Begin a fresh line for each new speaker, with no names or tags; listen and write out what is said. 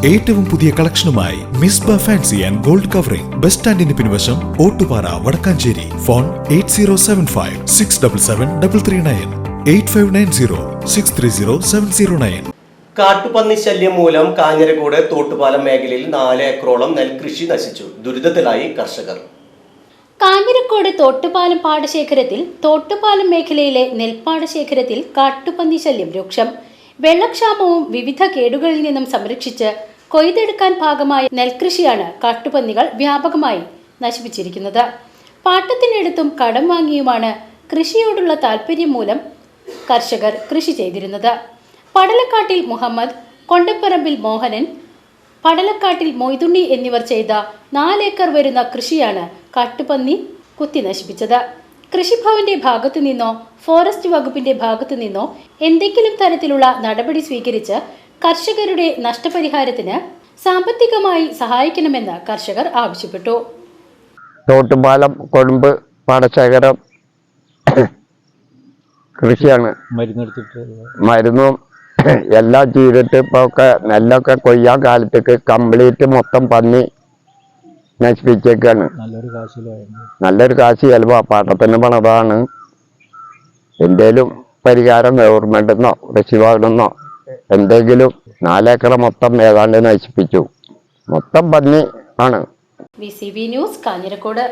ഏറ്റവും പുതിയ കളക്ഷനുമായി Misba fancy and gold covering bus സ്റ്റാൻഡിന് പിൻവശം ഓട്ടുപാറ വടക്കാഞ്ചേരി. ഫോൺ 8075677339 8590630709.
കാട്ടുപന്നി ശല്യം മൂലം കാഞ്ഞിരക്കോട് തോട്ടുപാലം മേഖലയിൽ 4 ഏക്കറോളം നെൽകൃഷി നശിച്ചു. ദുരിതത്തിലായി കർഷകർ.
കാഞ്ഞിരക്കോട് തോട്ടുപാലം പാടശേഖരത്തിൽ തോട്ടുപാലം മേഖലയിലെ നെൽപ്പാടശേഖരത്തിൽ കാട്ടുപന്നി ശല്യം രൂക്ഷം. വെള്ളക്ഷാമവും വിവിധ കേടുകളിൽ നിന്നും സംരക്ഷിച്ച് കൊയ്തെടുക്കാൻ ഭാഗമായ നെൽകൃഷിയാണ് കാട്ടുപന്നികൾ വ്യാപകമായി നശിപ്പിച്ചിരിക്കുന്നത്. പാട്ടത്തിനെടുത്തും കടം വാങ്ങിയുമാണ് കൃഷിയോടുള്ള താൽപര്യം മൂലം കർഷകർ കൃഷി ചെയ്തിരുന്നത്. പടലക്കാട്ടിൽ മുഹമ്മദ്, കൊണ്ടപ്പറമ്പിൽ മോഹനൻ, പടലക്കാട്ടിൽ മൊയ്തുണ്ണി എന്നിവർ ചെയ്ത 4 ഏക്കർ വരുന്ന കൃഷിയാണ് കാട്ടുപന്നി കുത്തി നശിപ്പിച്ചത്. കൃഷിഭവന്റെ ഭാഗത്തു നിന്നോ ഫോറസ്റ്റ് വകുപ്പിന്റെ ഭാഗത്തു നിന്നോ എന്തെങ്കിലും തരത്തിലുള്ള നടപടി സ്വീകരിച്ച് കർഷകരുടെ നഷ്ടപരിഹാരത്തിന് സാമ്പത്തികമായി സഹായിക്കണമെന്ന് കർഷകർ ആവശ്യപ്പെട്ടു.
തോട്ടുപാലം കൊഴുമ്പ് പാടശേഖരം കൃഷിയാണ്. മരുന്നും എല്ലാം ചെയ്തിട്ട് ഇപ്പൊ നെല്ലൊക്കെ കൊയ്യാൻ കാലത്തേക്ക് കംപ്ലീറ്റ് മൊത്തം പന്നി നശിപ്പിച്ചേക്കാണ്. നല്ലൊരു കാശ് ചെലവാ. പാട്ടത്തിന് പണതാണ്. എന്തേലും പരിഹാരം ഗവൺമെന്റിന്നോ കൃഷിഭവനെന്നോ എന്തെങ്കിലും 4 ഏക്കർ മൊത്തം ഏതാണ്ട് നശിപ്പിച്ചു. മൊത്തം പന്നി ആണ്.
VCV news Kanjirakode.